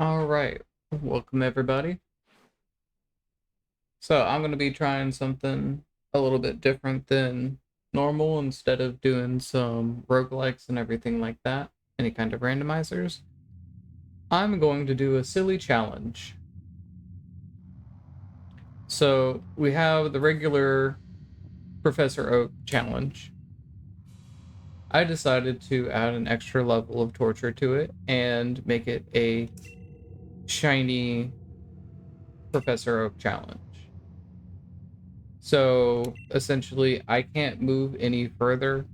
All right, welcome everybody. So I'm going to be trying something a little bit different than normal. Instead of doing some roguelikes and everything like that, any kind of randomizers, I'm going to do a silly challenge. So we have the regular Professor Oak challenge. I decided to add an extra level of torture to it and make it a shiny Professor Oak challenge. So essentially, I can't move any further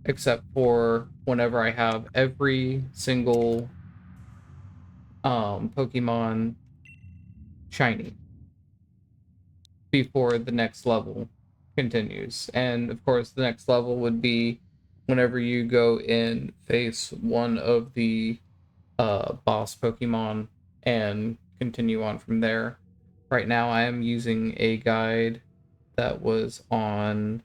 except for whenever I have every single Pokemon shiny before the next level continues. And of course, the next level would be whenever you go in face one of the boss Pokemon and continue on from there. Right now, I am using a guide that was on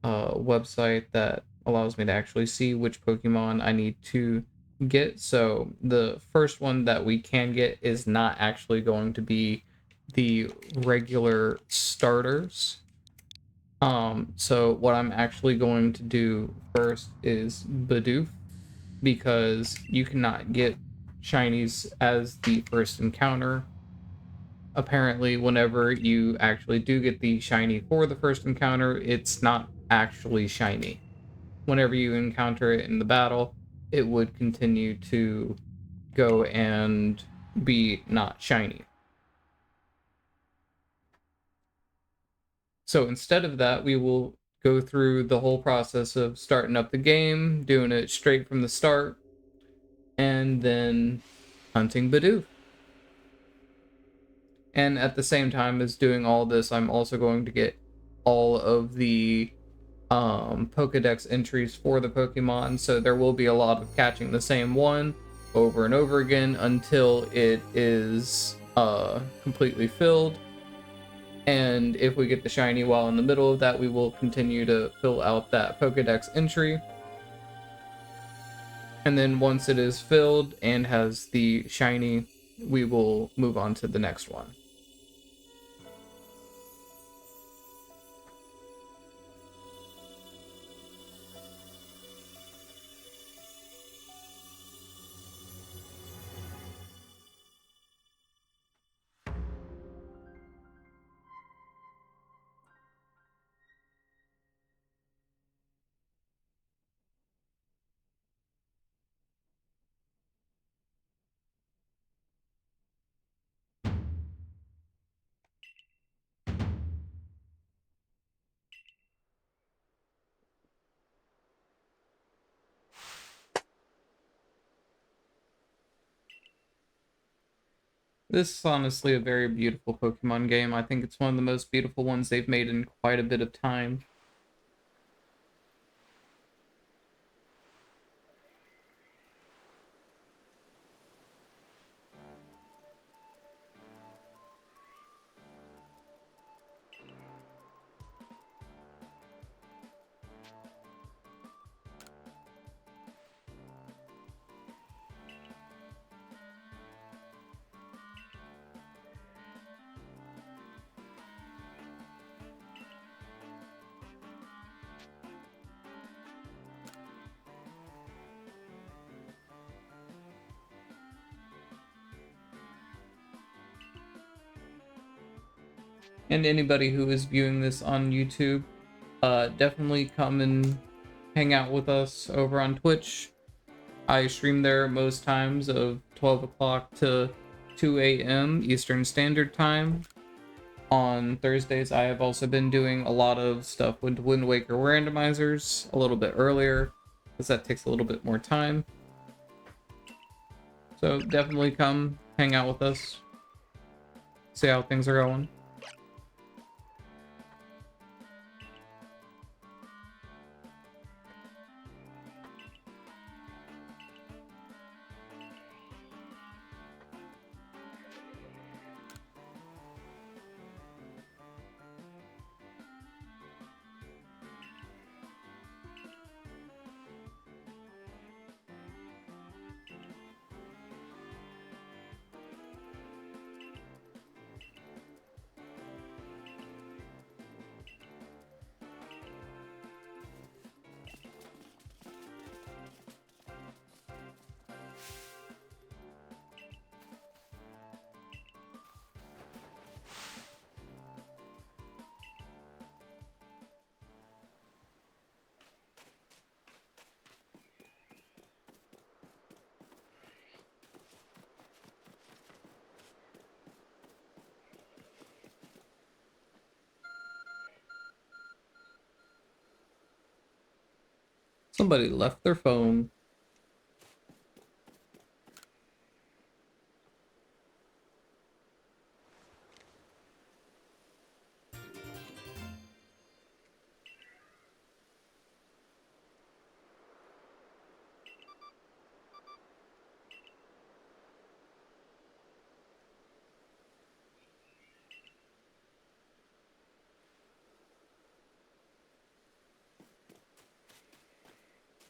website that allows me to actually see which Pokemon I need to get. So the first one that we can get is not actually going to be the regular starters. So what I'm actually going to do first is bidoof, because you cannot get shinies as the first encounter. Apparently, whenever you actually do get the shiny for the first encounter, it's not actually shiny. Whenever you encounter it in the battle, it would continue to go and be not shiny. So instead of that, we will go through the whole process of starting up the game, doing it straight from the start, and then hunting Bidoof. And at the same time as doing all this, I'm also going to get all of the Pokedex entries for the Pokemon, so there will be a lot of catching the same one over and over again until it is completely filled. And if we get the shiny while in the middle of that, we will continue to fill out that Pokedex entry. And then once it is filled and has the shiny, we will move on to the next one. This is honestly a very beautiful Pokemon game. I think it's one of the most beautiful ones they've made in quite a bit of time. And anybody who is viewing this on YouTube, definitely come and hang out with us over on Twitch. I stream there most times of 12 o'clock to 2 a.m. Eastern Standard Time. On Thursdays, I have also been doing a lot of stuff with Wind Waker randomizers a little bit earlier, because that takes a little bit more time. So definitely come hang out with us, see how things are going. Somebody left their phone.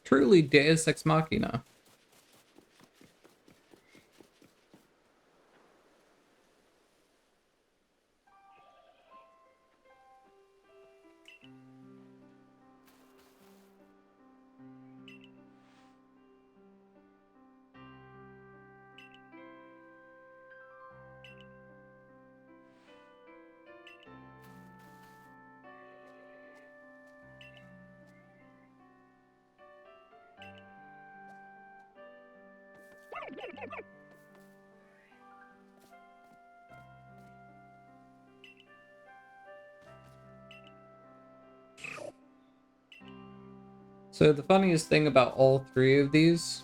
Truly Deus Ex Machina. So the funniest thing about all three of these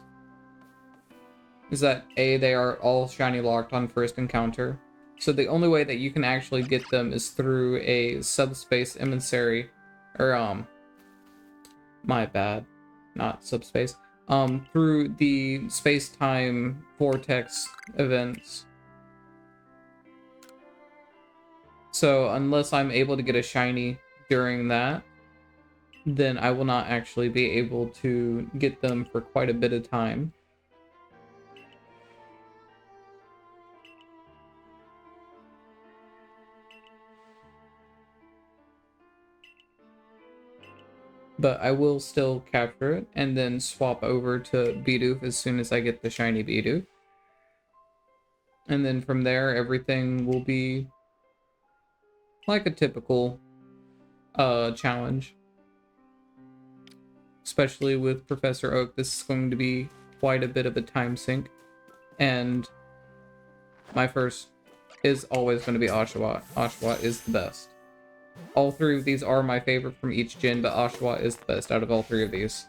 is that A, they are all shiny locked on first encounter. So the only way that you can actually get them is through a subspace emissary, or my bad, not subspace. Through the space-time vortex events. So unless I'm able to get a shiny during that, then I will not actually be able to get them for quite a bit of time. But I will still capture it and then swap over to bidoof as soon as I get the shiny bidoof. And then from there, everything will be like a typical challenge. Especially with Professor Oak, this is going to be quite a bit of a time sink. And my first is always going to be Oshawott. Oshawott is the best. All three of these are my favorite from each gen, but Oshawott is the best out of all three of these.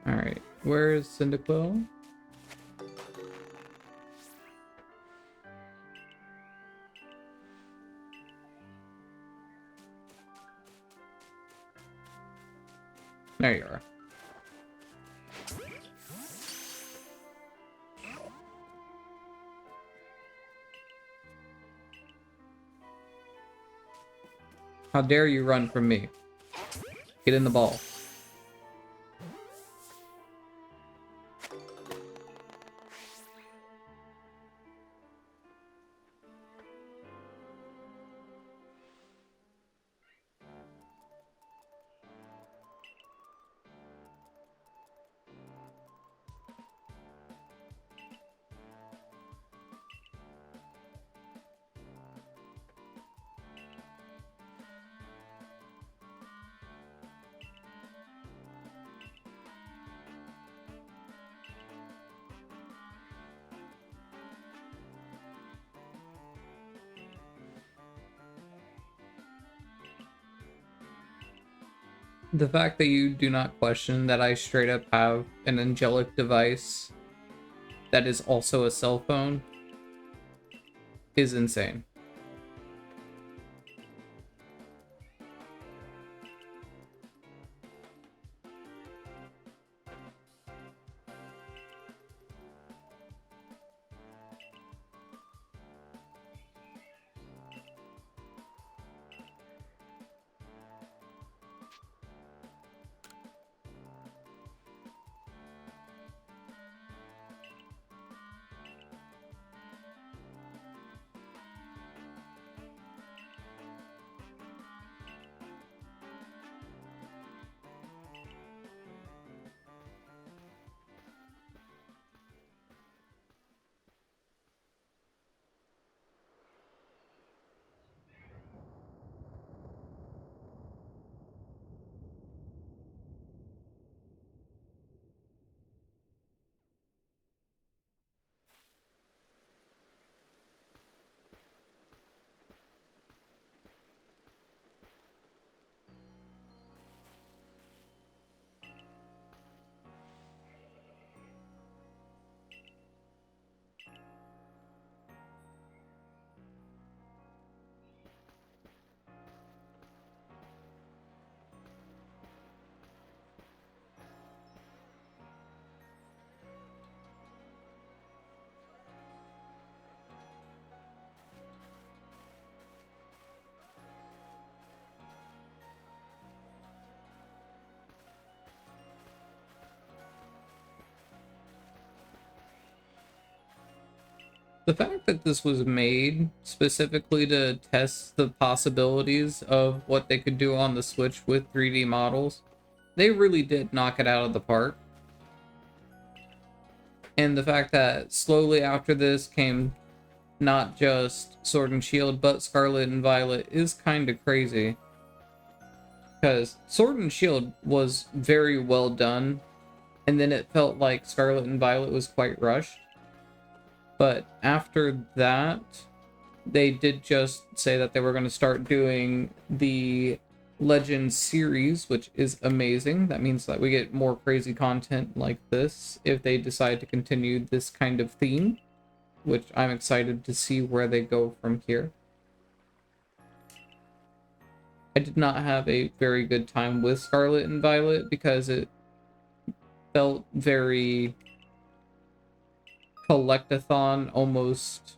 Alright, where is Cyndaquil? There you are. How dare you run from me? Get in the ball. The fact that you do not question that I straight up have an angelic device that is also a cell phone is insane. The fact that this was made specifically to test the possibilities of what they could do on the Switch with 3D models, they really did knock it out of the park. And the fact that slowly after this came not just Sword and Shield, but Scarlet and Violet is kind of crazy. Because Sword and Shield was very well done, and then it felt like Scarlet and Violet was quite rushed. But after that, they did just say that they were going to start doing the Legends series, which is amazing. That means that we get more crazy content like this if they decide to continue this kind of theme, which I'm excited to see where they go from here. I did not have a very good time with Scarlet and Violet because it felt very collectathon, almost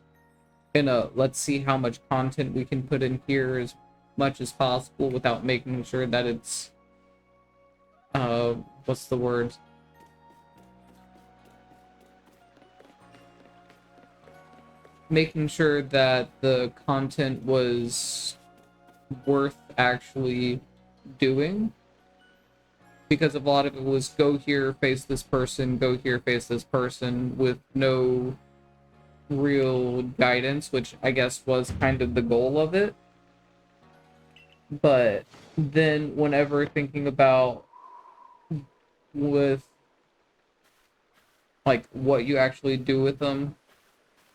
in a let's see how much content we can put in here as much as possible without making sure that it's what's the word? Making sure that the content was worth actually doing, because a lot of it was go here, face this person, go here, face this person, with no real guidance, which I guess was kind of the goal of it. But then whenever thinking about with like what you actually do with them,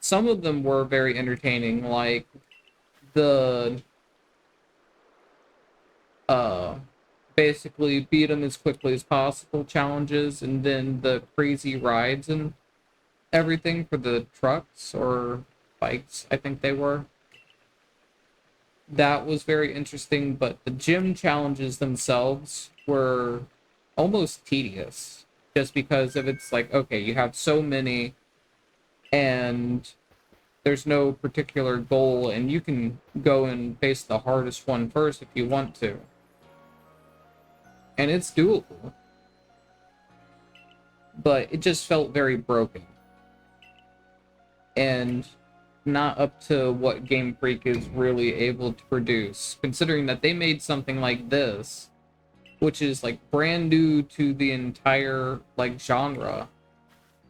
some of them were very entertaining, like the basically beat them as quickly as possible challenges, and then the crazy rides and everything for the trucks or bikes, I think they were. That was very interesting, but the gym challenges themselves were almost tedious just because of it's like, okay, you have so many and there's no particular goal, and you can go and face the hardest one first if you want to. And it's doable. But it just felt very broken. And not up to what Game Freak is really able to produce, considering that they made something like this, which is like brand new to the entire like genre,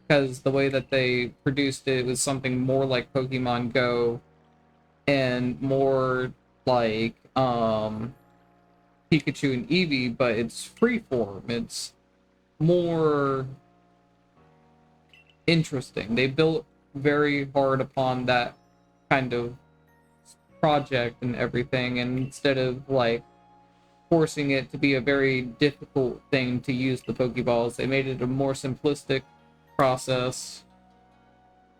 because the way that they produced it was something more like Pokemon Go and more like Pikachu and Eevee, but it's freeform. It's more interesting. They built very hard upon that kind of project and everything, and instead of like forcing it to be a very difficult thing to use the Pokeballs, they made it a more simplistic process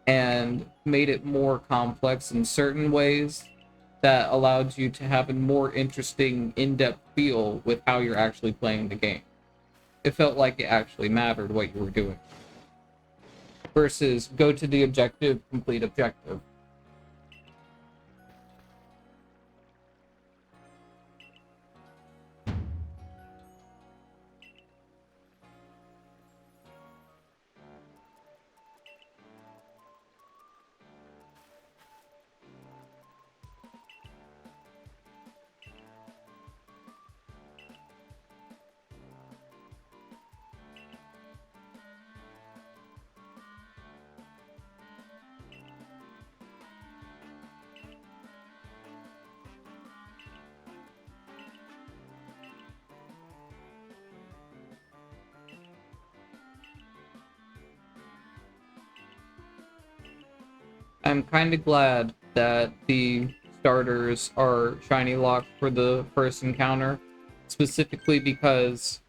and made it more complex in certain ways that allowed you to have a more interesting, in-depth feel with how you're actually playing the game. It felt like it actually mattered what you were doing versus go to the objective, complete objective. I'm kind of glad that the starters are shiny locked for the first encounter, specifically because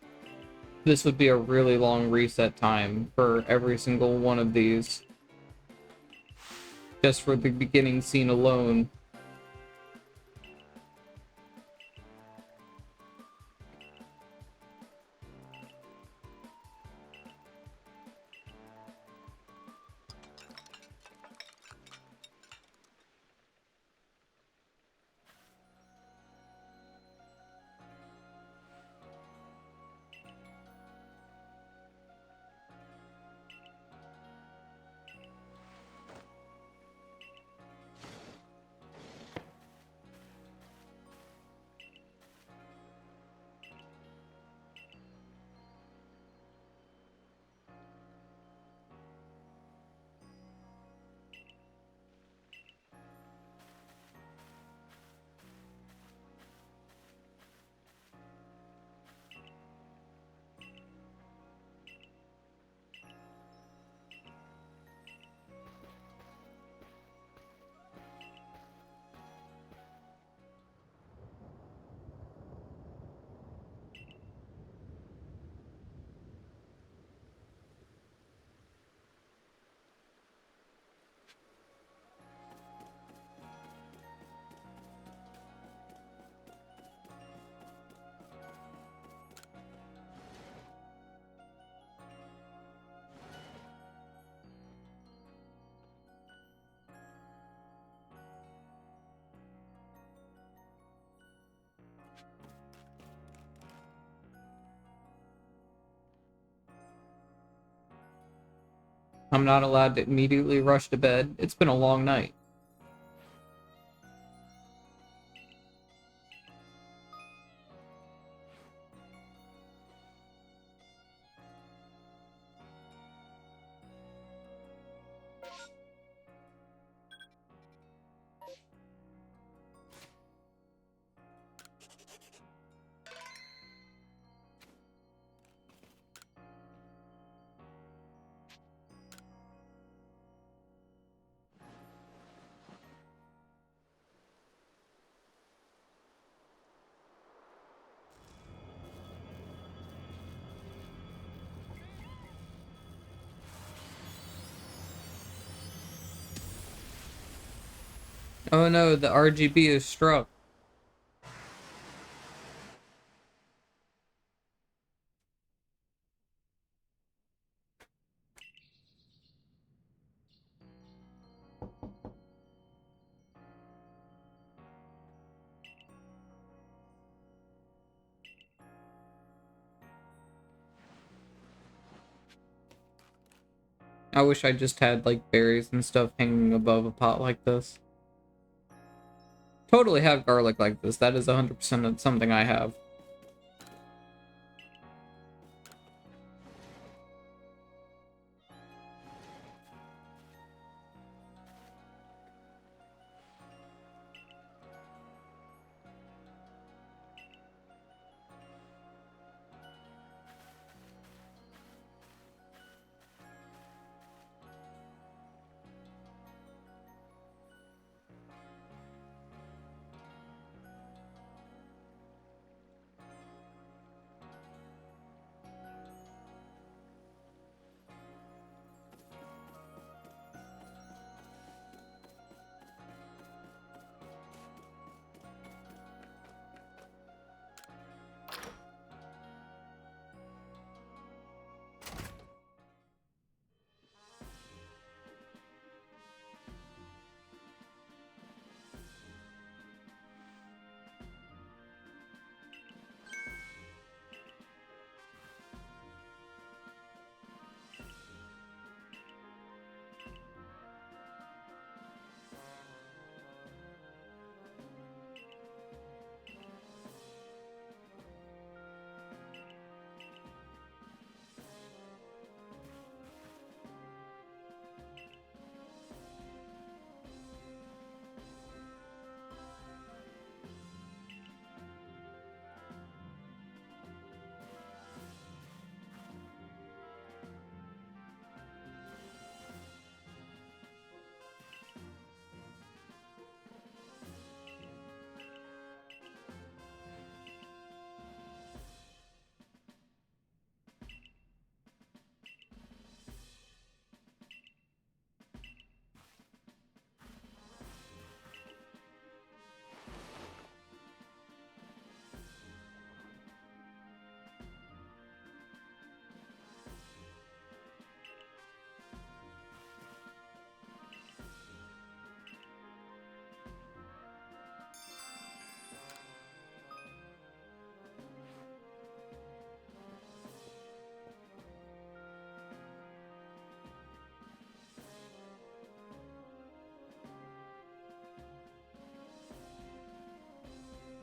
this would be a really long reset time for every single one of these, just for the beginning scene alone. I'm not allowed to immediately rush to bed. It's been a long night. Oh no, the RGB is struck. I wish I just had like berries and stuff hanging above a pot like this. Totally have garlic like this. That is 100% something I have.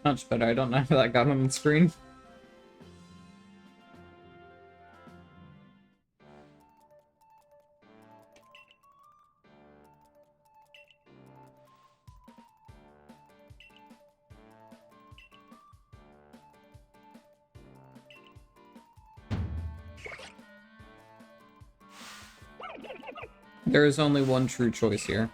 Much better. I don't know how that got on the screen. There is only one true choice here.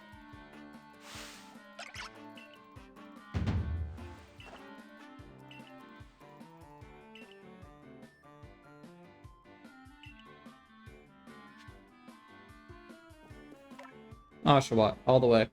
Oshawott, all the way.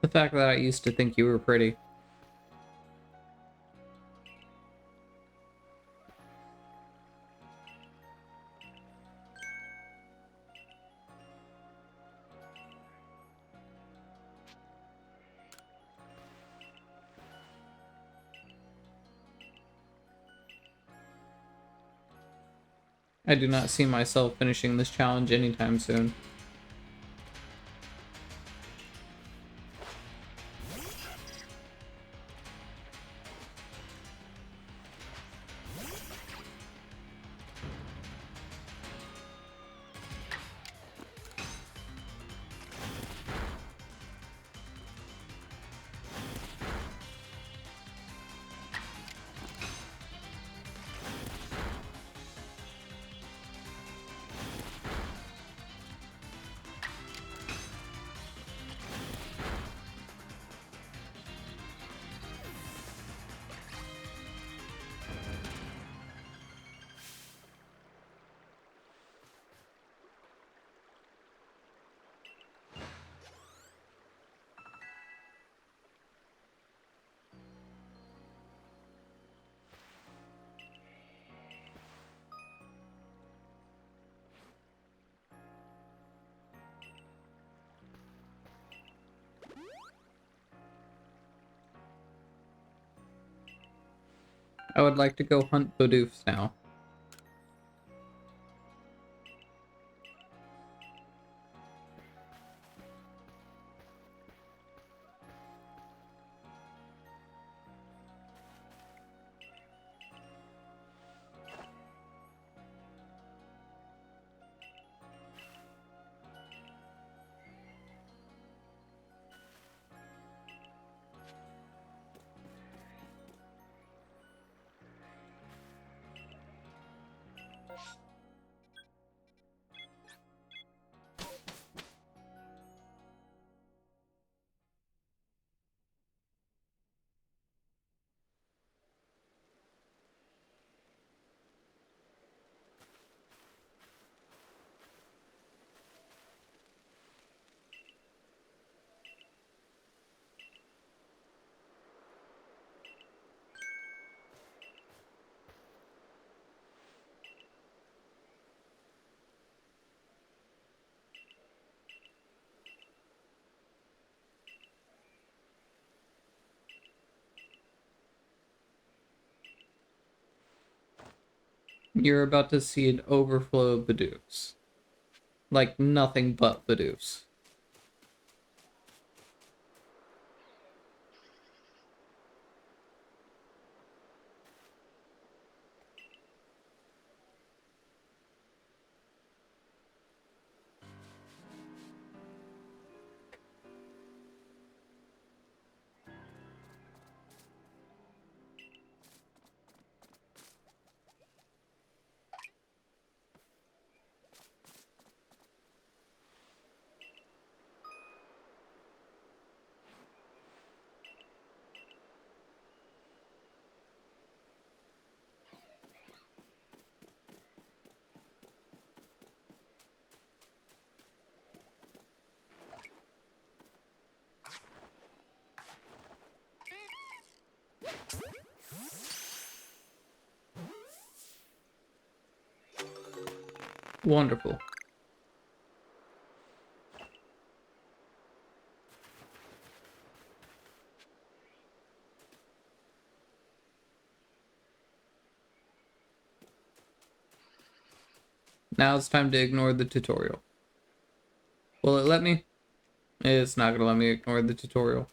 The fact that I used to think you were pretty. I do not see myself finishing this challenge anytime soon. I would like to go hunt bidoofs now. You're about to see an overflow of bidoofs. Like nothing but bidoofs. Wonderful. Now it's time to ignore the tutorial. Will it let me? It's not gonna let me ignore the tutorial.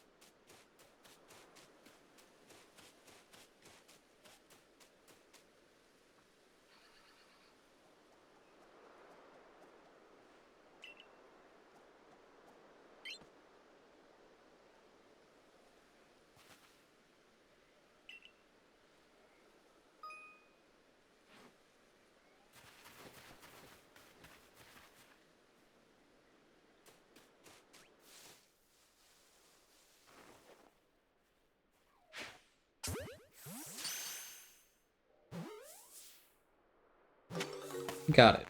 Got it.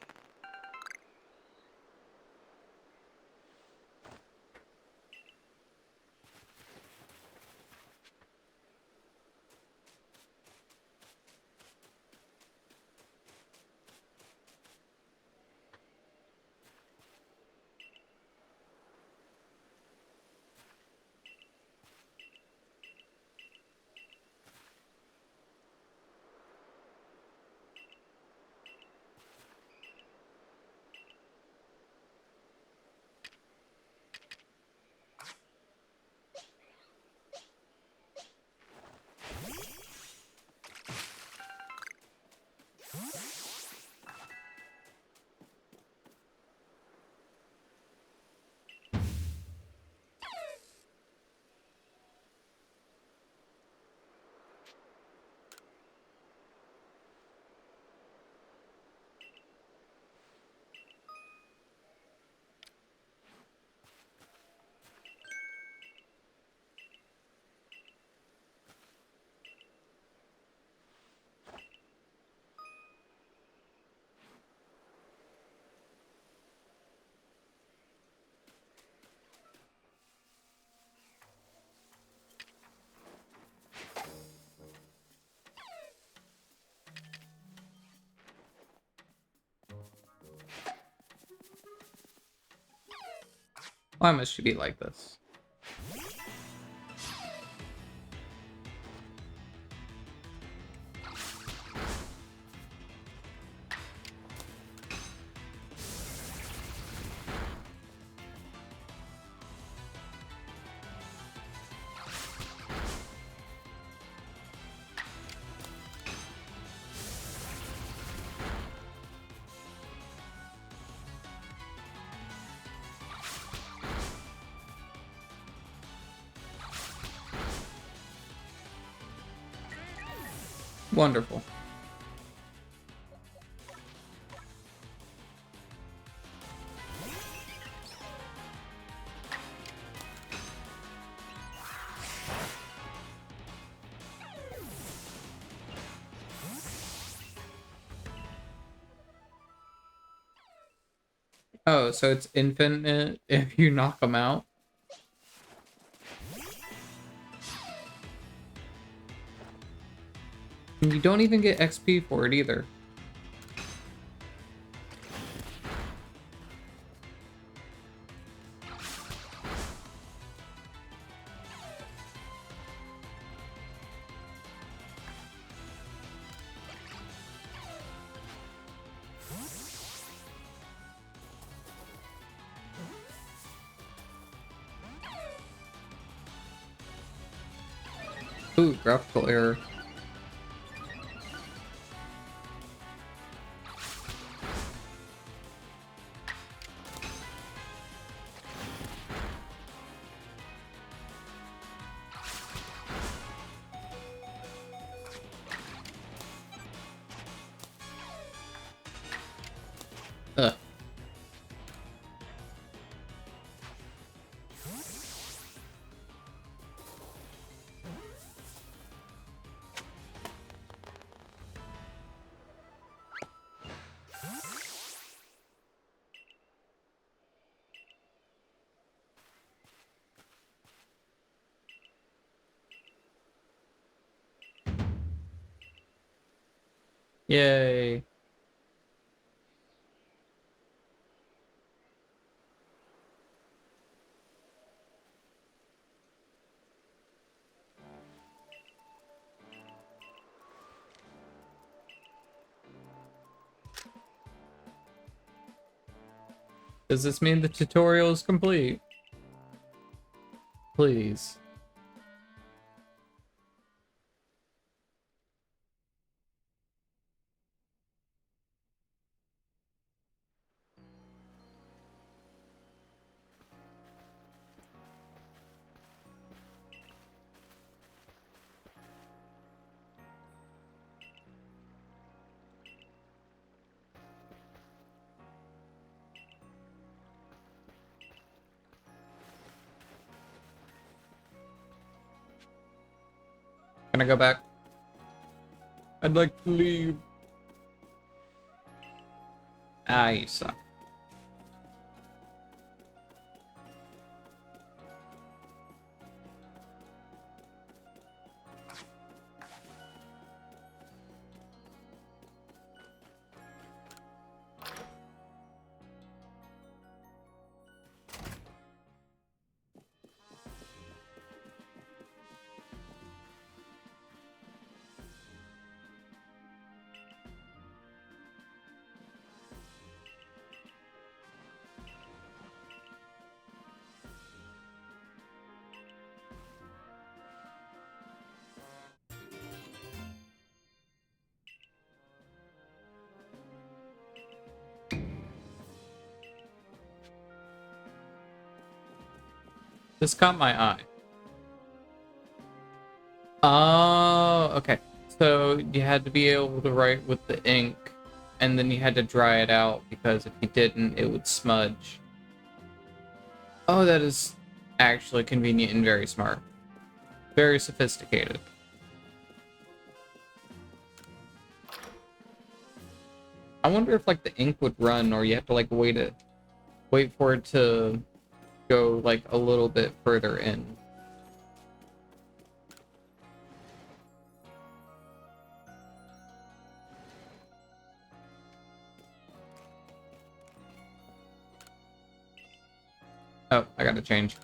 Why must she be like this? Wonderful. Oh, so it's infinite if you knock them out? And you don't even get XP for it either. Ooh, graphical error. Ugh. Yay. Does this mean the tutorial is complete? Please. Can I go back? I'd like to leave. Ah, you suck. This caught my eye. Oh, okay. So you had to be able to write with the ink, and then you had to dry it out because if you didn't, it would smudge. Oh, that is actually convenient and very smart. Very sophisticated. I wonder if like the ink would run, or you have to like wait for it to go like a little bit further in. Oh, I gotta change.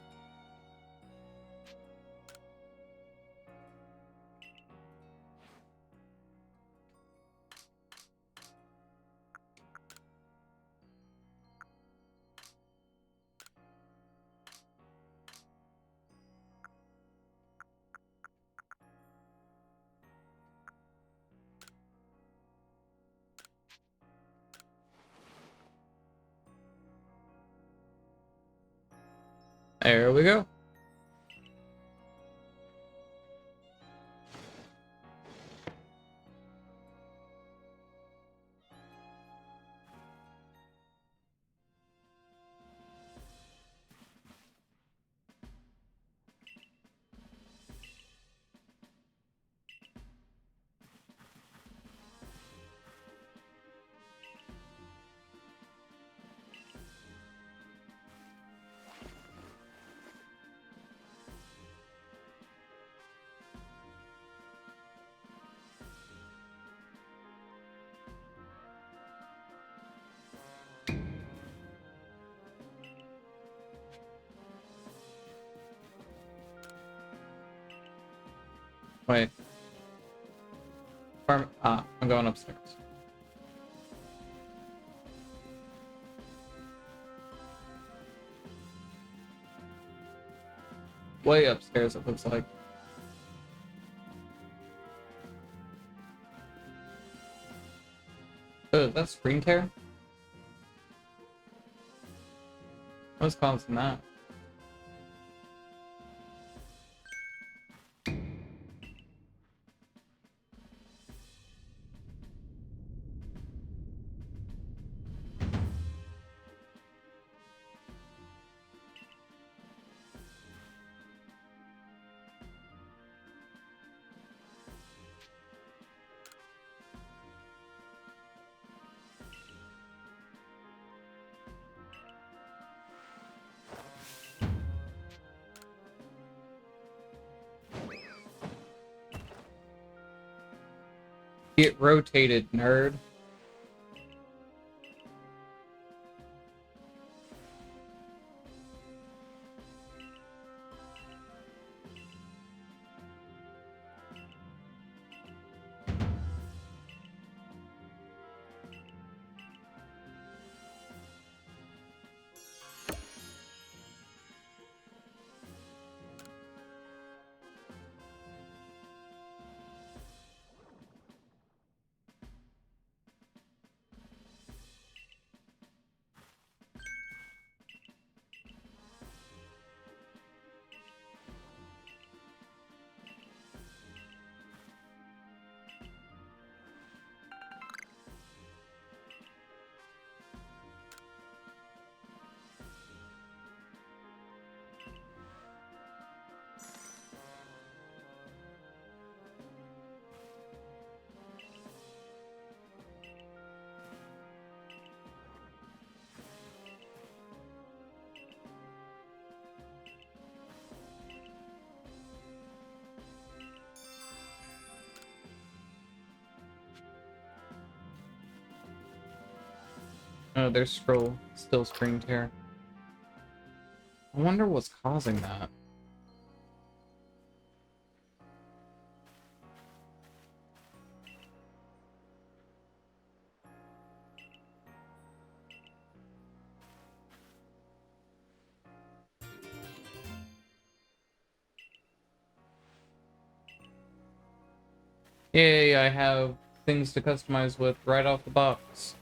There we go. Wait. I'm going upstairs. Way upstairs, it looks like. Oh, that's screen tear? What's causing that? Get rotated, nerd. Oh, there's scroll still screen tear. I wonder what's causing that. Yay, I have things to customize with right off the box.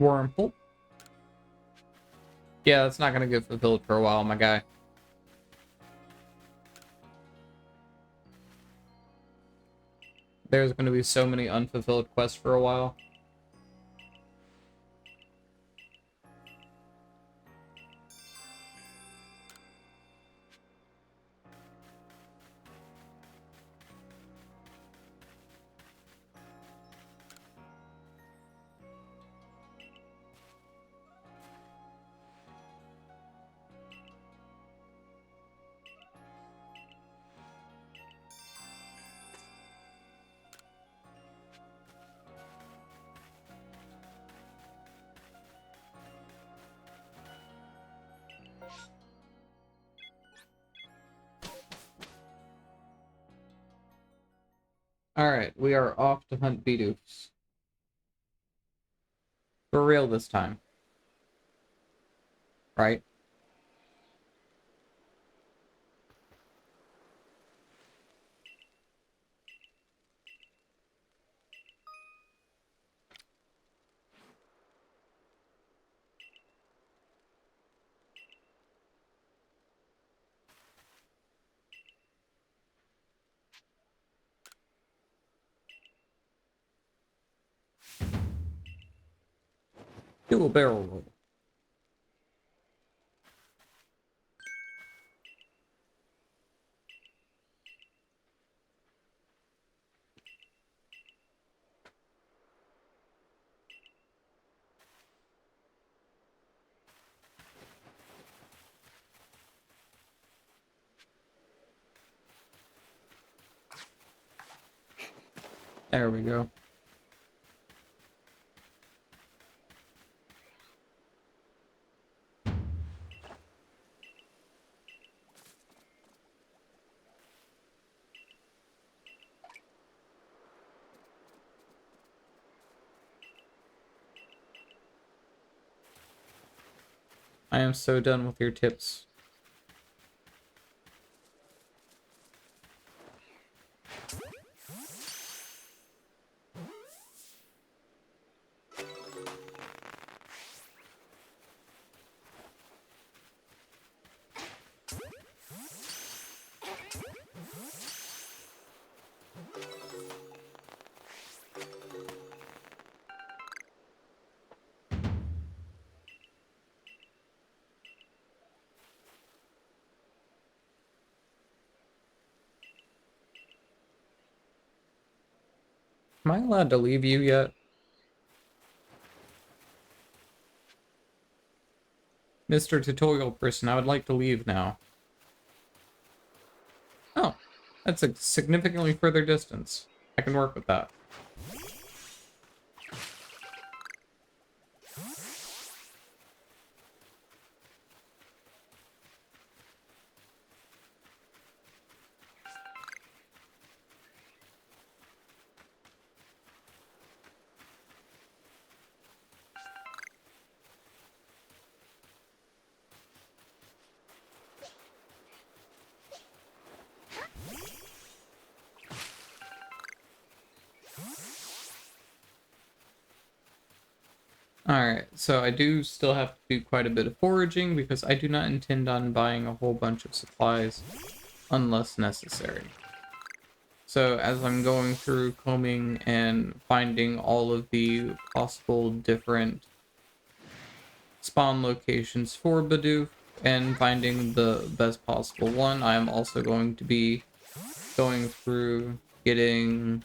Wormhole. Yeah, that's not gonna get fulfilled for a while, my guy. There's gonna be so many unfulfilled quests for a while. Alright, we are off to hunt bidoofs. For real this time. Right? Do a barrel roll. There we go. I am so done with your tips. Am I allowed to leave you yet? Mr. Tutorial Person, I would like to leave now. Oh, that's a significantly further distance. I can work with that. Alright, so I do still have to do quite a bit of foraging because I do not intend on buying a whole bunch of supplies unless necessary. So as I'm going through combing and finding all of the possible different spawn locations for bidoof and finding the best possible one, I am also going to be going through getting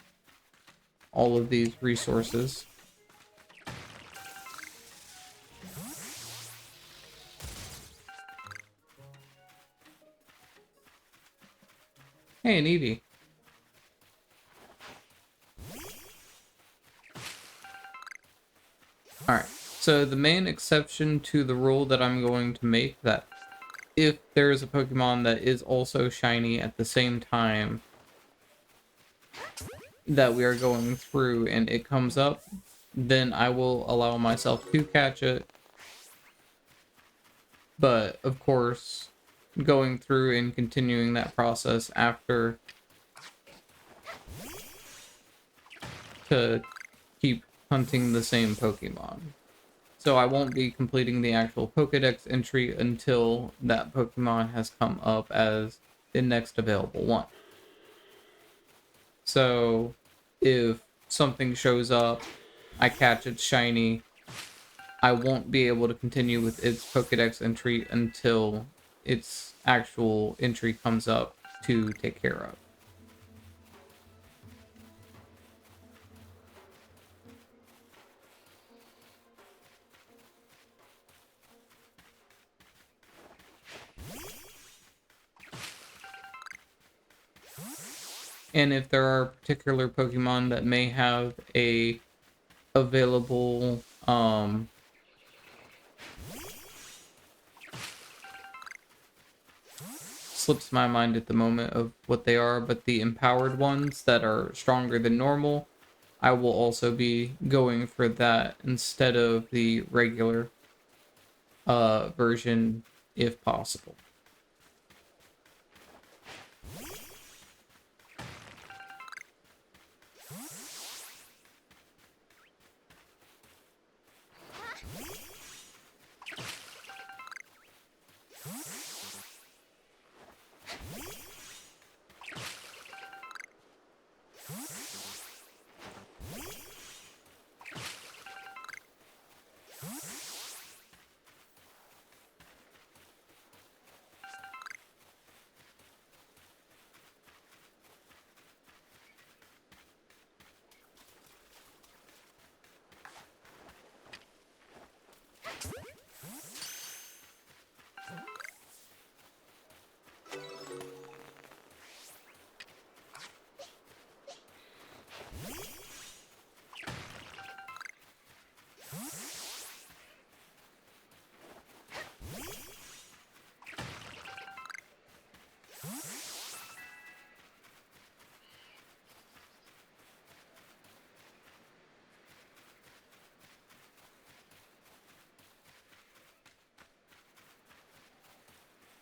all of these resources. Hey, an Eevee. Alright, so the main exception to the rule that I'm going to make that if there is a Pokemon that is also shiny at the same time that we are going through and it comes up, then I will allow myself to catch it. But, of course, going through and continuing that process after to keep hunting the same Pokemon. So I won't be completing the actual Pokedex entry until that Pokemon has come up as the next available one. So if something shows up, I catch its shiny, I won't be able to continue with its Pokedex entry until its actual entry comes up to take care of. And if there are particular Pokemon that may have a available slips my mind at the moment of what they are, but the empowered ones that are stronger than normal, I will also be going for that instead of the regular version if possible.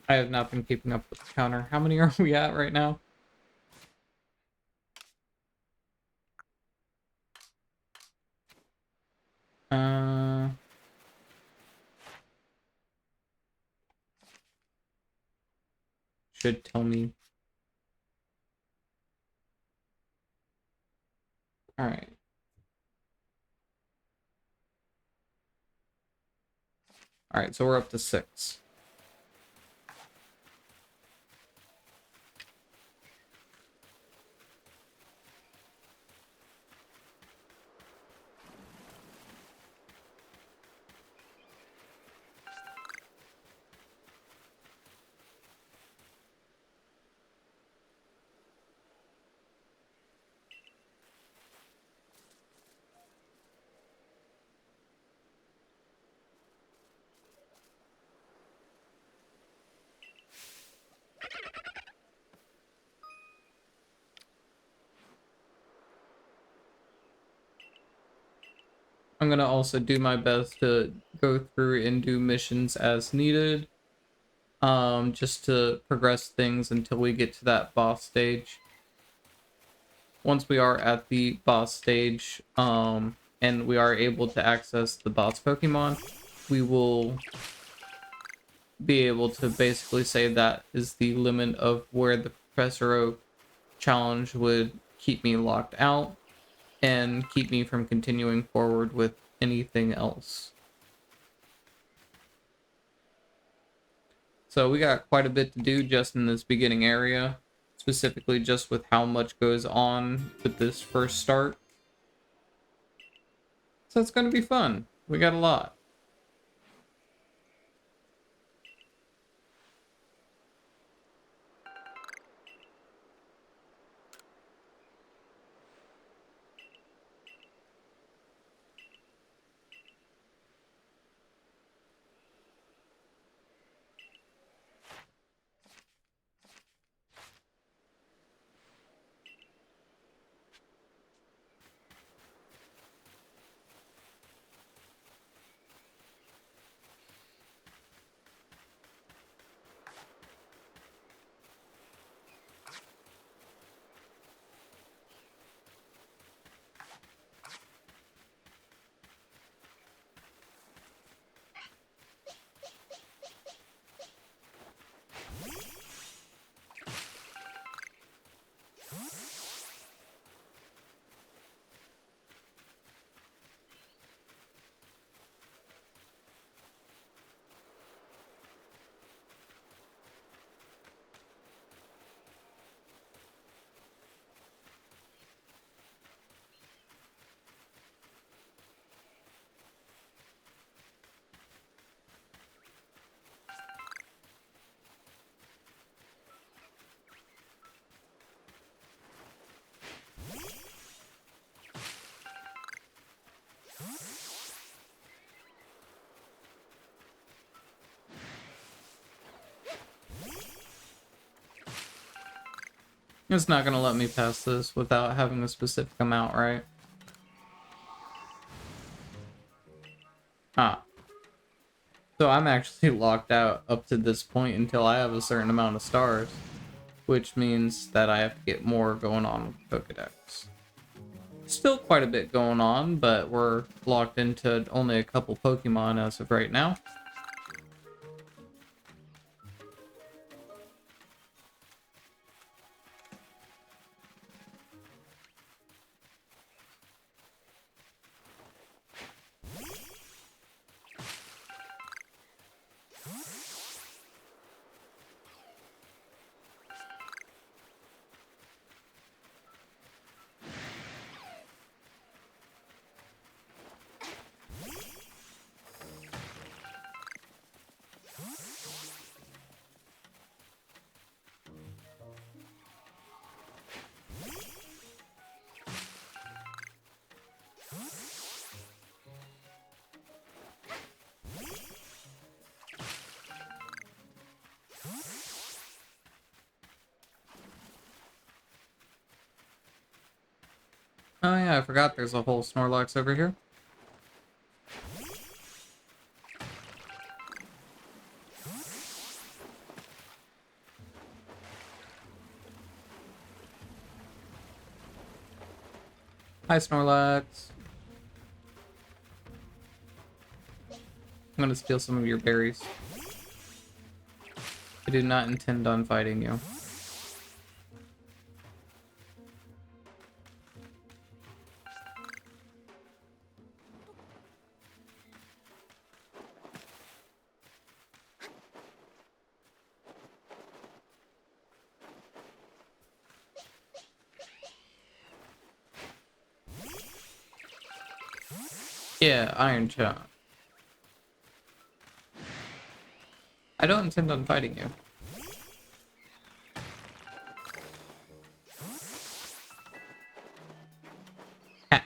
I have not been keeping up with the counter. How many are we at right now? Uh, should tell me. All right. All right, so we're up to 6. I'm gonna also do my best to go through and do missions as needed, just to progress things until we get to that boss stage. Once we are at the boss stage, and we are able to access the boss Pokemon, we will be able to basically say that is the limit of where the Professor Oak challenge would keep me locked out and keep me from continuing forward with anything else. So we got quite a bit to do just in this beginning area, specifically just with how much goes on with this first start. So it's going to be fun. We got a lot. It's not gonna let me pass this without having a specific amount, right? Ah. So I'm actually locked out up to this point until I have a certain amount of stars, which means that I have to get more going on with pokedex. Still quite a bit going on, but we're locked into only a couple Pokemon as of right now. Oh yeah, I forgot there's a whole Snorlax over here. Hi, Snorlax. I'm gonna steal some of your berries. I do not intend on fighting you. Yeah, Iron Chunk. I don't intend on fighting you. Ha.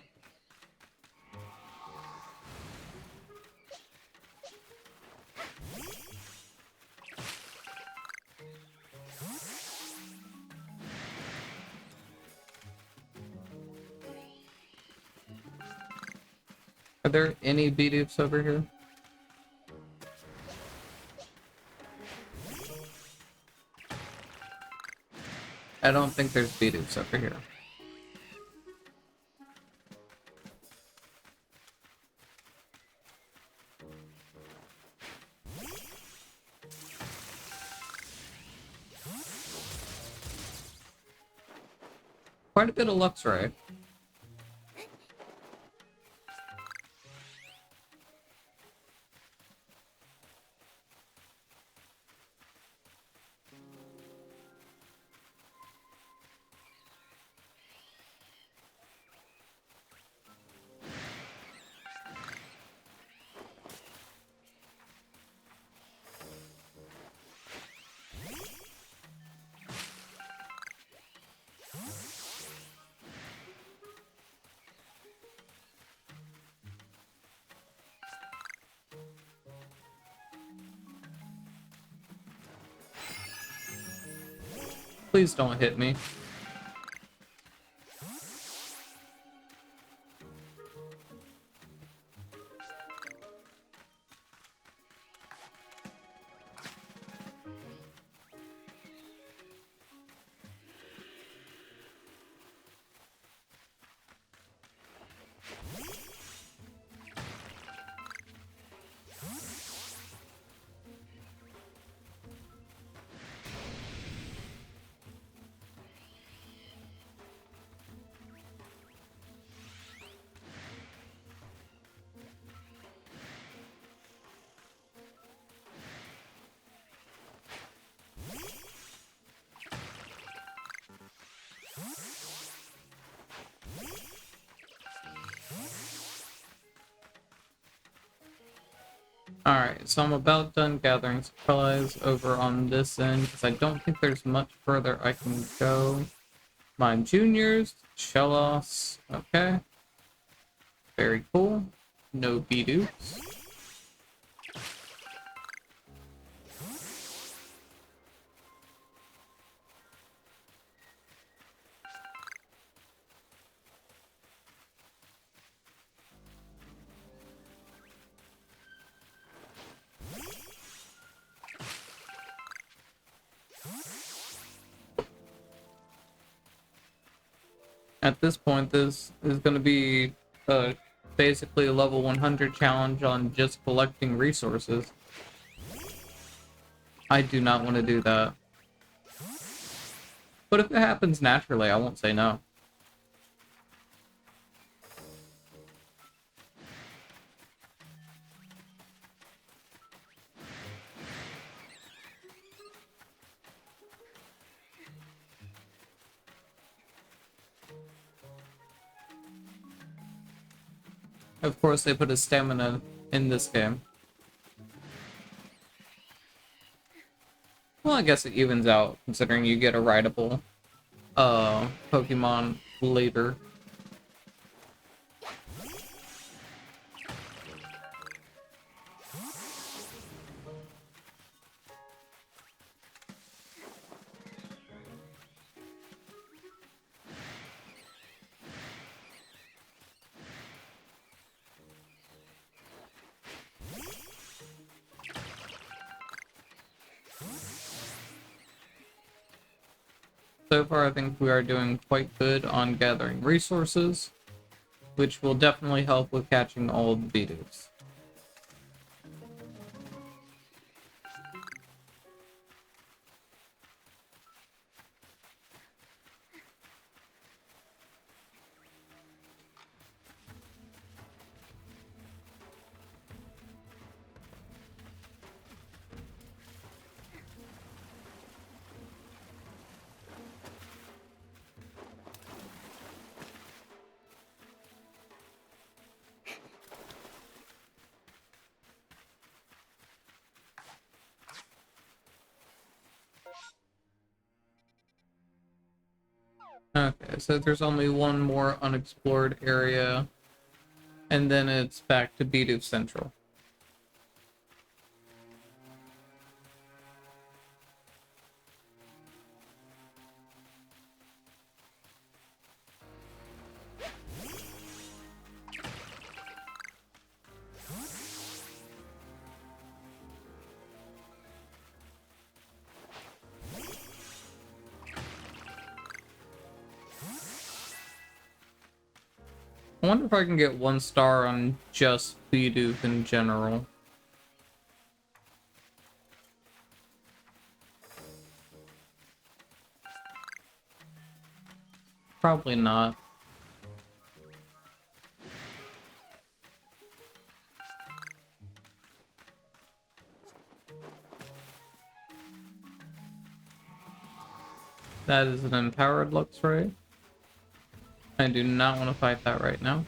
Are there any bidoofs over here? I don't think there's bidoofs over here. Quite a bit of Luxray. Please don't hit me. Alright, so I'm about done gathering supplies over on this end, because I don't think there's much further I can go. My juniors, Shellos, okay. Very cool. No bidoofs. At this point, this is going to be basically a level 100 challenge on just collecting resources. I do not want to do that. But if it happens naturally, I won't say no. Of course, they put a stamina in this game. Well, I guess it evens out, considering you get a rideable Pokemon later. So far, I think we are doing quite good on gathering resources, which will definitely help with catching all the bidoofs. Okay, so there's only one more unexplored area, and then it's back to Bidoof Central. I wonder if I can get 1 star on just Bidoof in general. Probably not. That is an empowered Luxray. I do not want to fight that right now.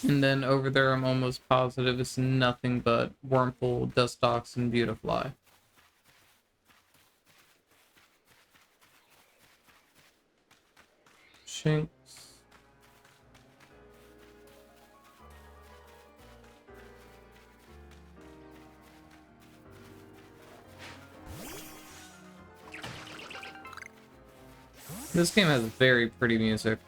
And then over there, I'm almost positive it's nothing but Wurmple, Dustox, and Beautifly. Shinx. This game has very pretty music.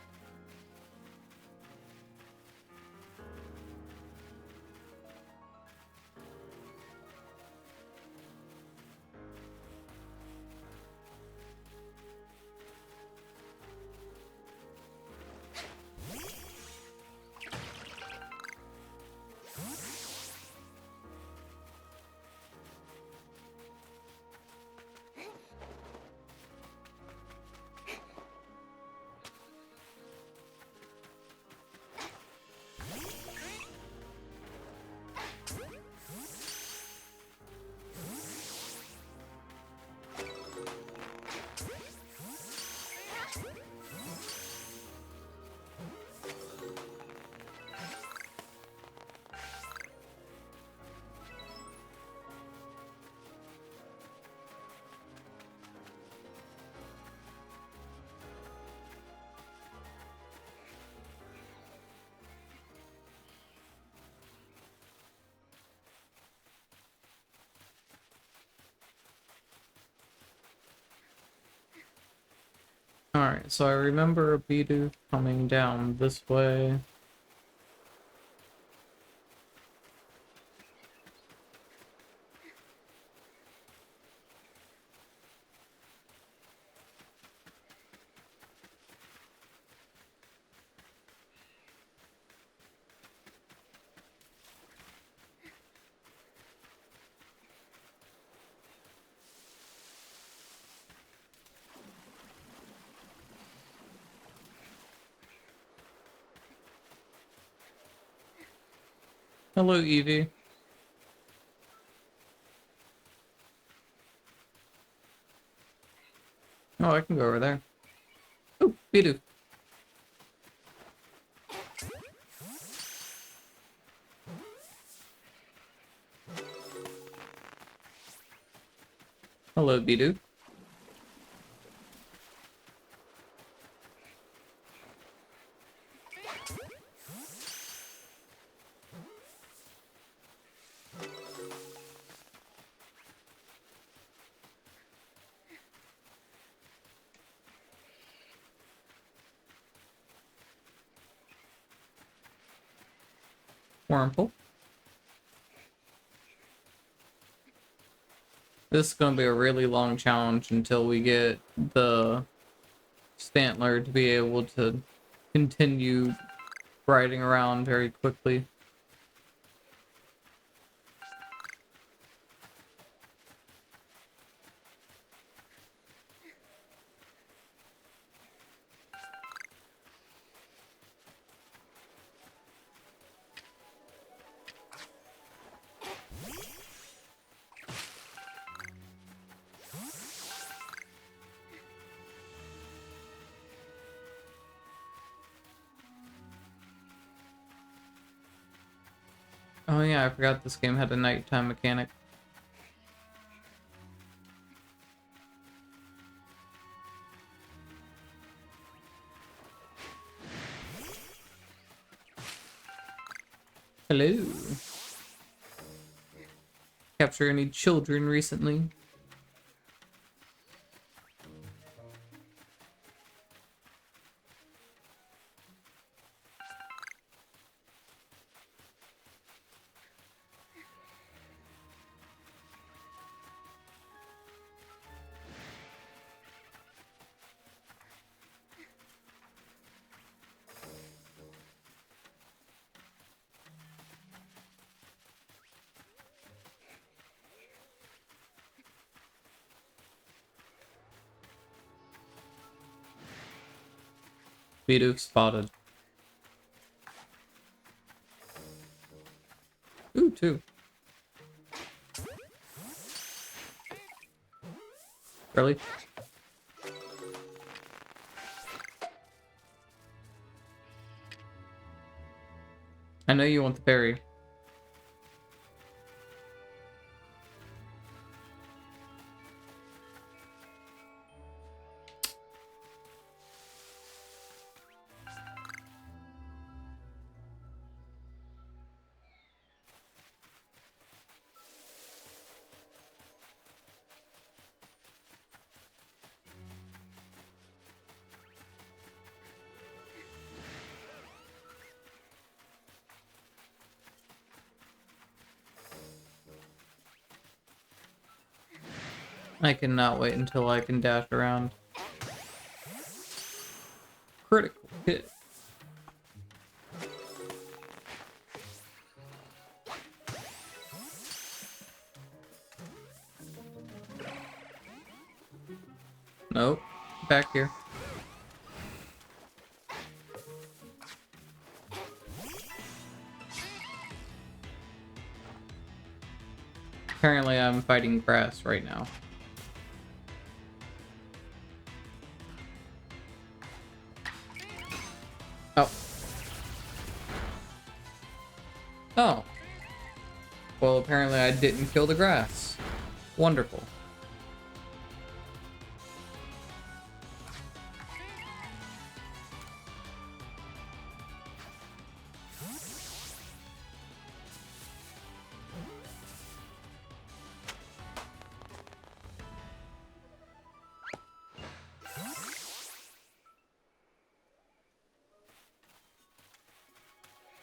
Alright, so I remember a Bidoof coming down this way. Hello, Evie. Oh, I can go over there. Oh, bidoof. Hello, bidoof. Wurmple. This is going to be a really long challenge until we get the Stantler to be able to continue riding around very quickly. Oh yeah, I forgot this game had a nighttime mechanic. Hello. Capture any children recently? Bidoof spotted. Ooh, two. Really? I know you want the berry. I cannot wait until I can dash around. Critical hit. Nope. Back here. Apparently I'm fighting grass right now. Oh. Oh. Well, apparently I didn't kill the grass. Wonderful.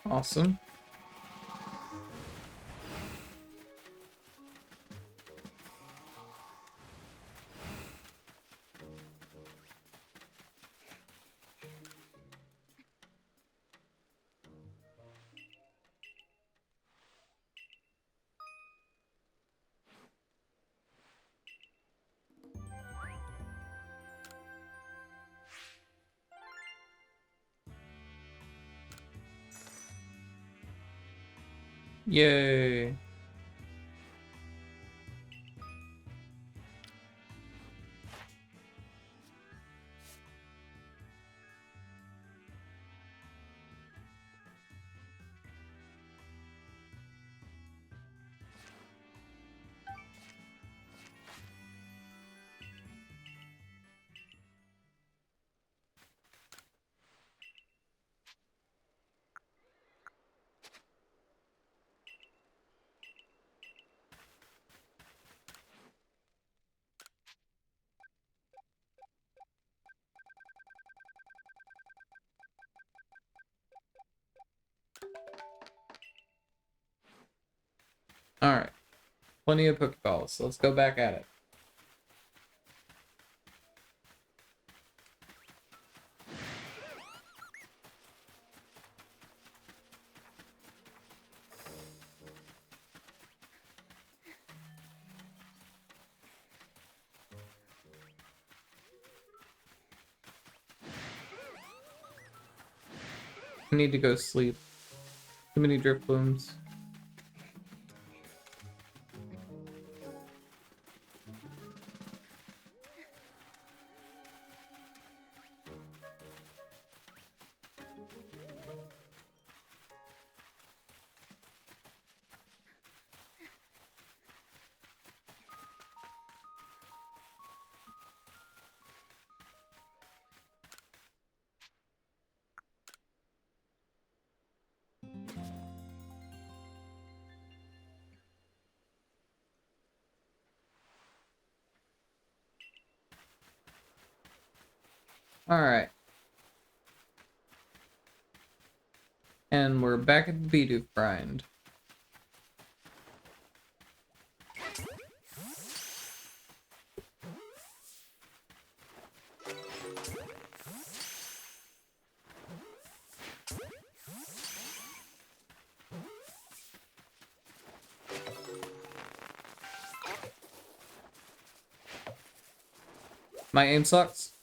Awesome. Yay. Alright. Plenty of Pokeballs. Let's go back at it. I need to go sleep. Too many drift blooms. Alright. And we're back at the bidoof grind. My aim sucks.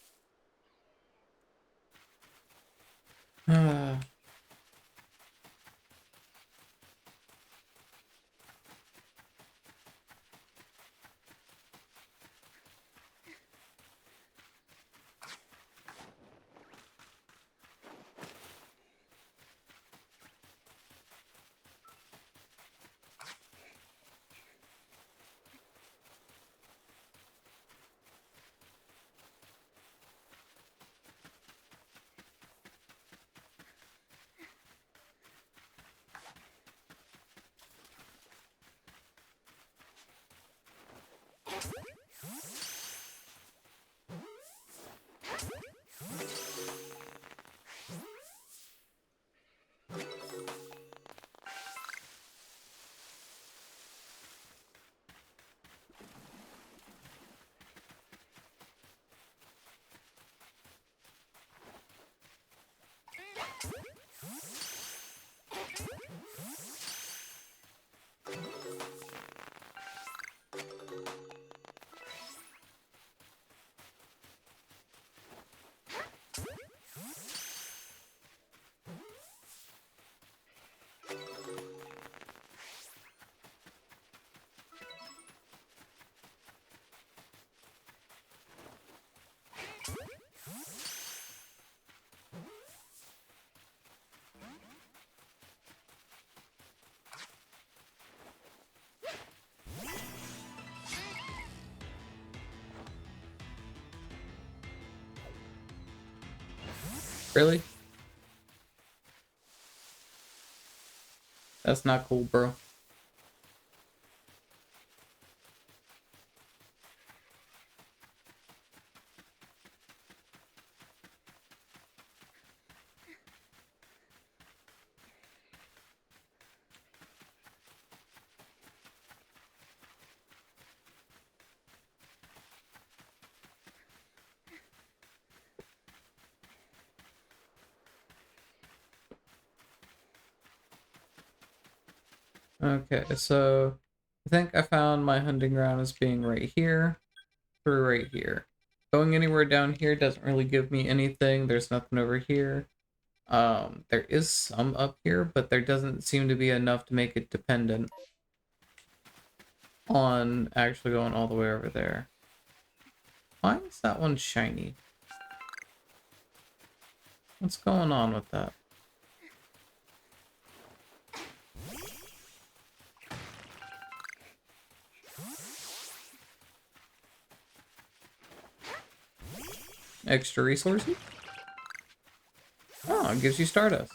Really? That's not cool, bro. Okay, so I think I found my hunting ground as being right here through right here. Going anywhere down here doesn't really give me anything. There's nothing over here. There is some up here, but there doesn't seem to be enough to make it dependent on actually going all the way over there. Why is that one shiny? What's going on with that? Extra resources? Oh, it gives you Stardust.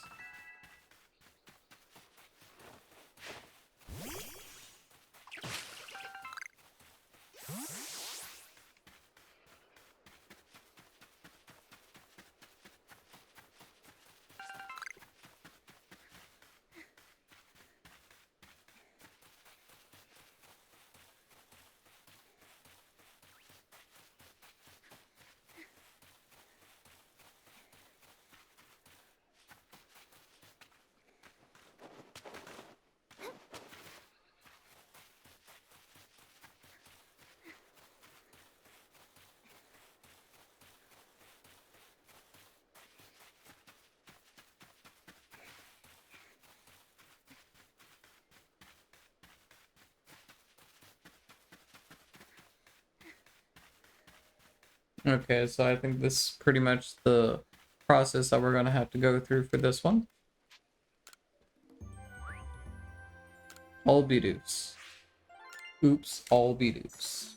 Okay, so I think this is pretty much the process that we're gonna have to go through for this one. All bidoofs. Oops, all bidoofs.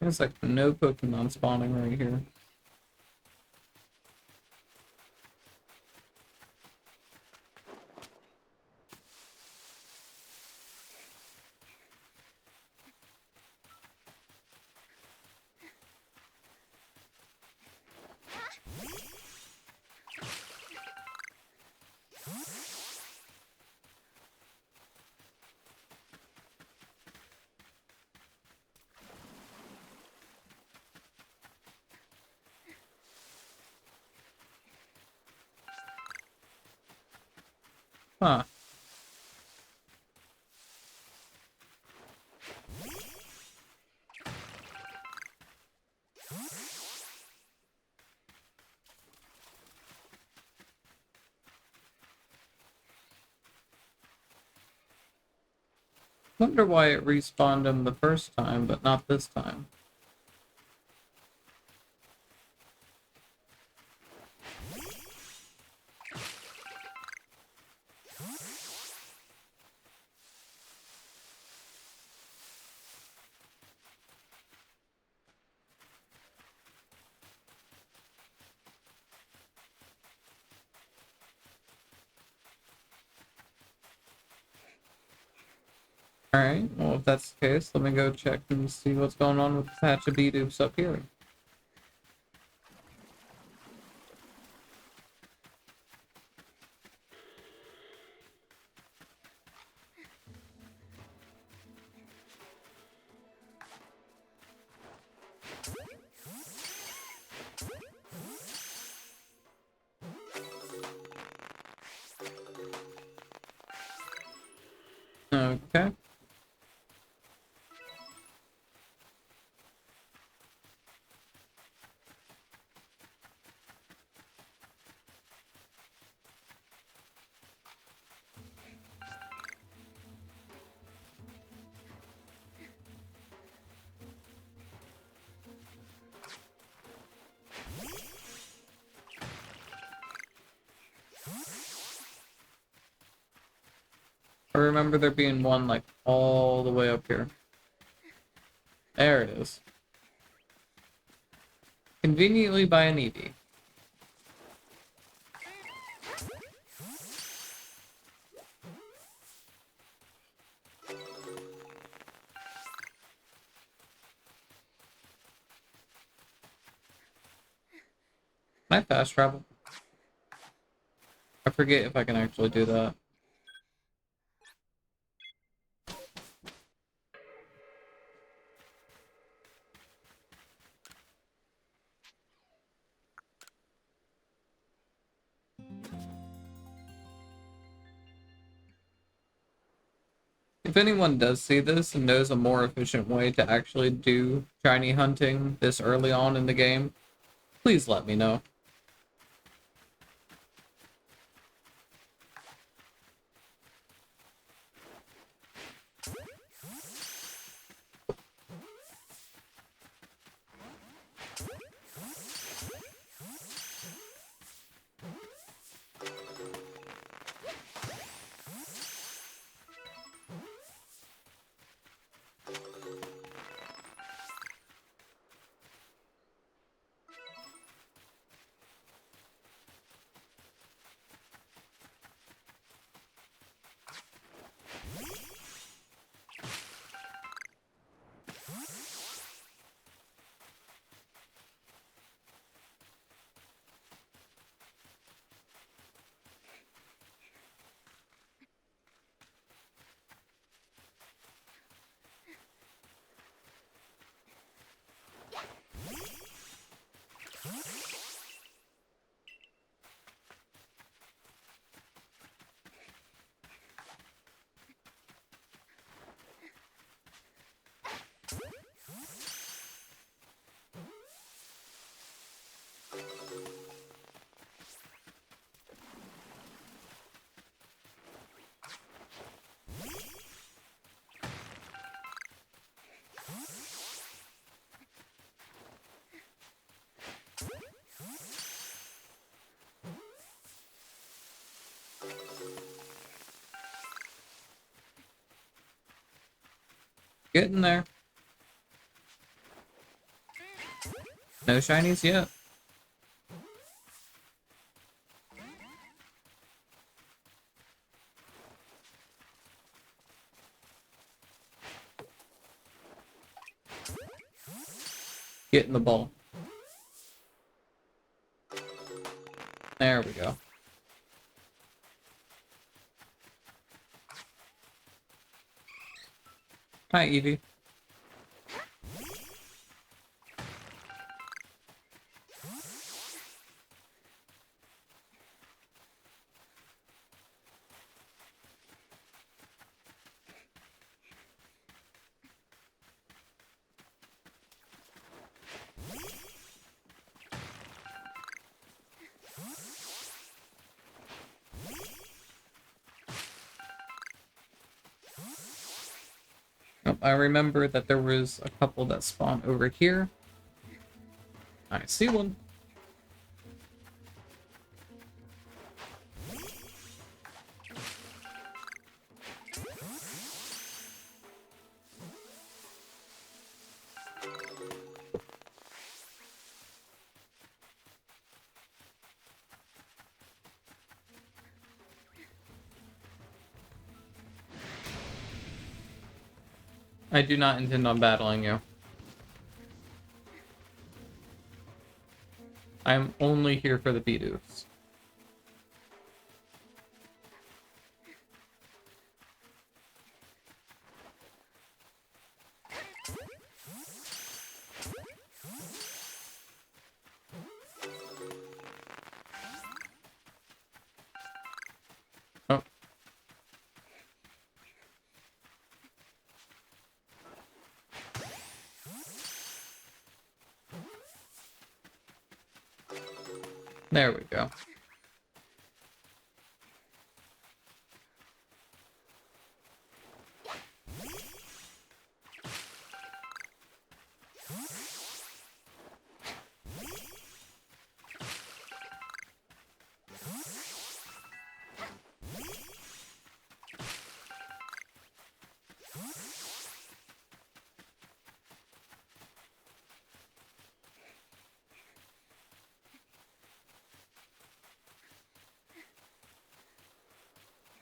There's like no Pokemon spawning right here. Huh. Wonder why it respawned him the first time, but not this time. Alright, well if that's the case, let me go check and see what's going on with the patch of bidoofs up here. Okay. I remember there being one like all the way up here. There it is. Conveniently by an Eevee. Can I fast travel? I forget if I can actually do that. If anyone does see this and knows a more efficient way to actually do shiny hunting this early on in the game, please let me know. Getting there. No shinies yet. Getting the ball. There we go. Hi, Eevee. Oh, I remember that there was a couple that spawned over here. I see one. I do not intend on battling you. I'm only here for the bidoofs. Oh. There we go.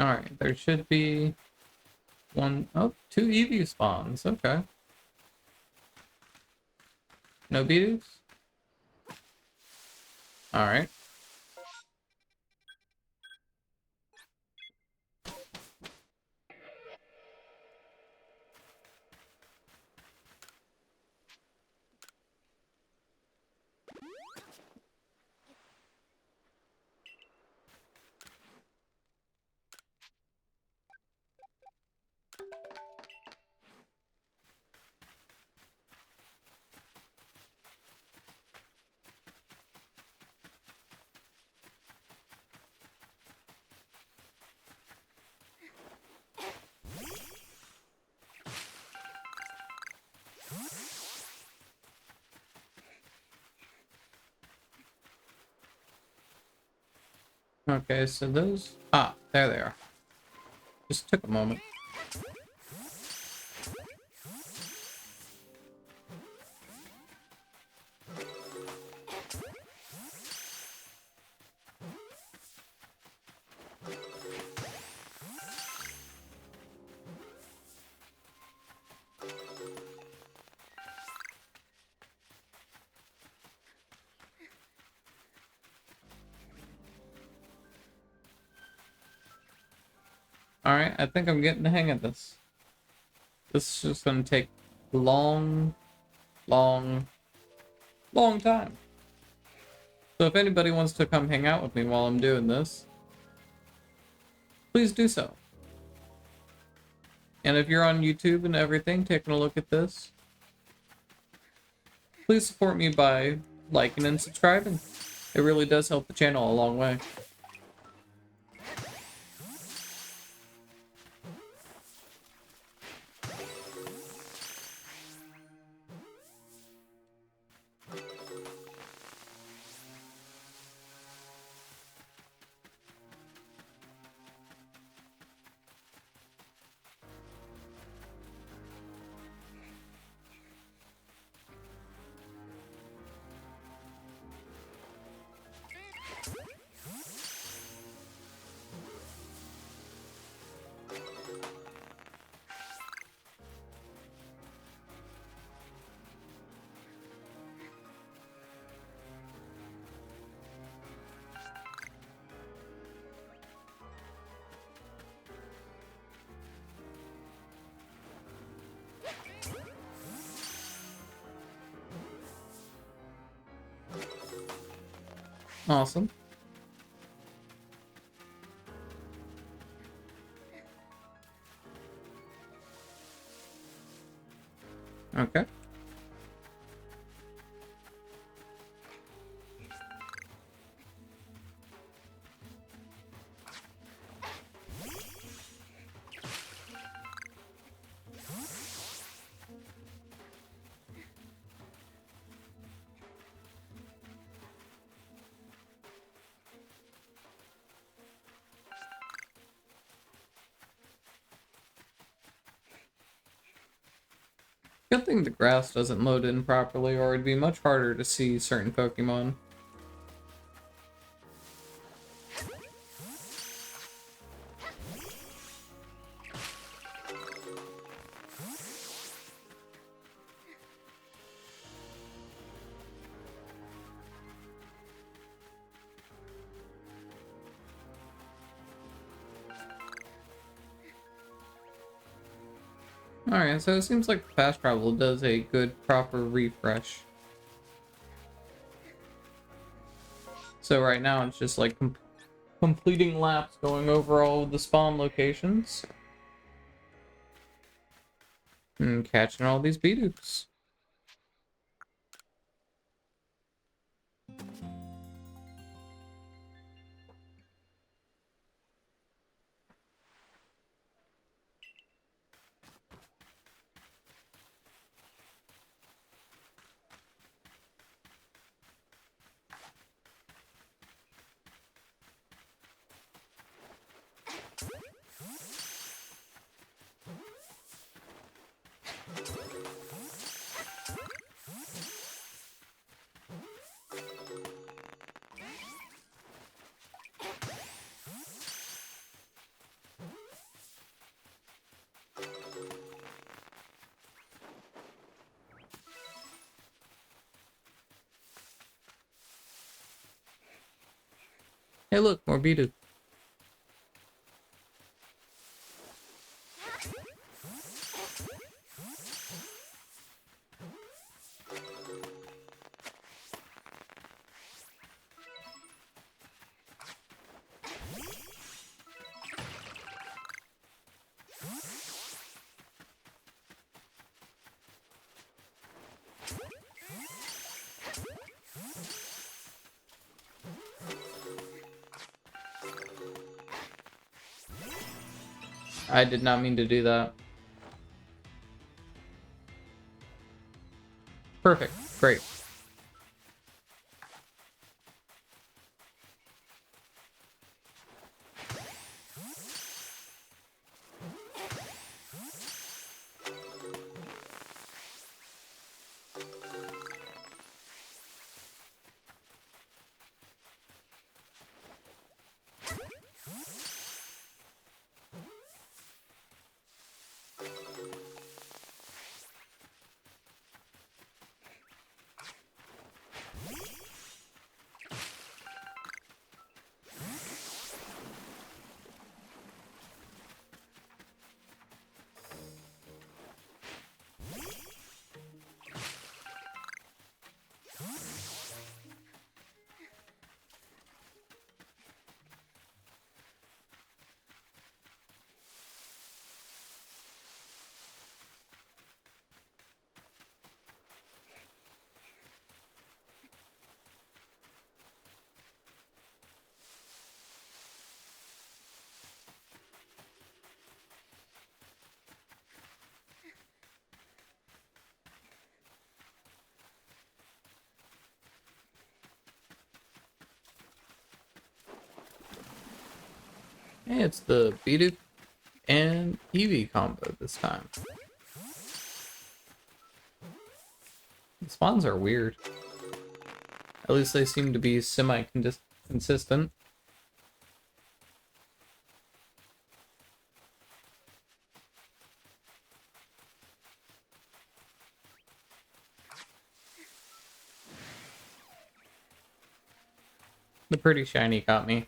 Alright, there should be two Eevee spawns. Okay. No bidoofs? Alright. Okay, so those... Ah, there they are. Just took a moment. Alright, I think I'm getting the hang of this. This is just gonna take long, long, long time. So if anybody wants to come hang out with me while I'm doing this, please do so. And if you're on YouTube and everything, taking a look at this, please support me by liking and subscribing. It really does help the channel a long way. Awesome. Okay. Good thing the grass doesn't load in properly, or it'd be much harder to see certain Pokemon. Alright, so it seems like the fast travel does a good, proper refresh. So right now it's just like completing laps, going over all of the spawn locations. And catching all these bidoofs. Hey, look, more bidoof. I did not mean to do that. Perfect. Great. Hey, it's the bidoof and Eevee combo this time. The spawns are weird. At least they seem to be semi-consistent. The pretty shiny got me.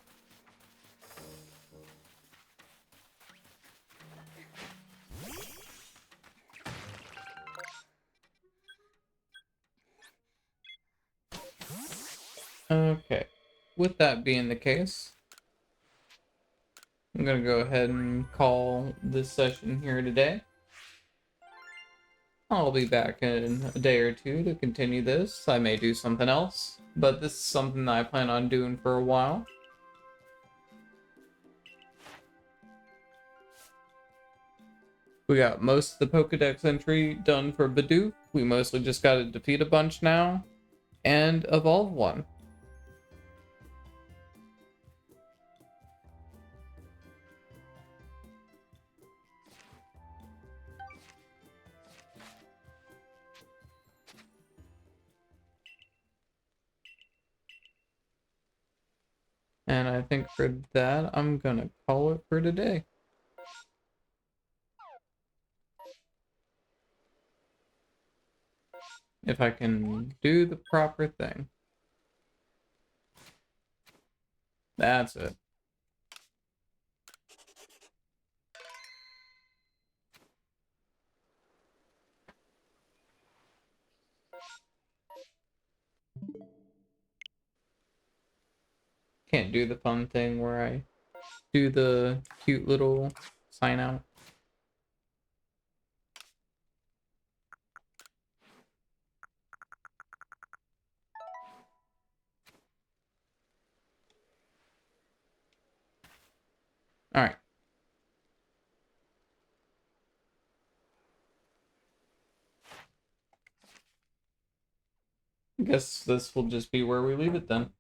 Okay. With that being the case, I'm gonna go ahead and call this session here today. I'll be back in a day or two to continue this. I may do something else, but this is something that I plan on doing for a while. We got most of the pokedex entry done for bidoof. We mostly just gotta defeat a bunch now and evolve one. And I think for that, I'm gonna call it for today. If I can do the proper thing. That's it. Can't do the fun thing where I do the cute little sign out. Alright. I guess this will just be where we leave it then.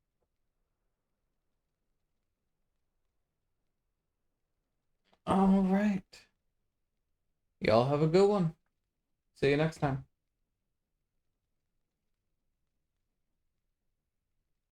Alright. Y'all have a good one. See you next time.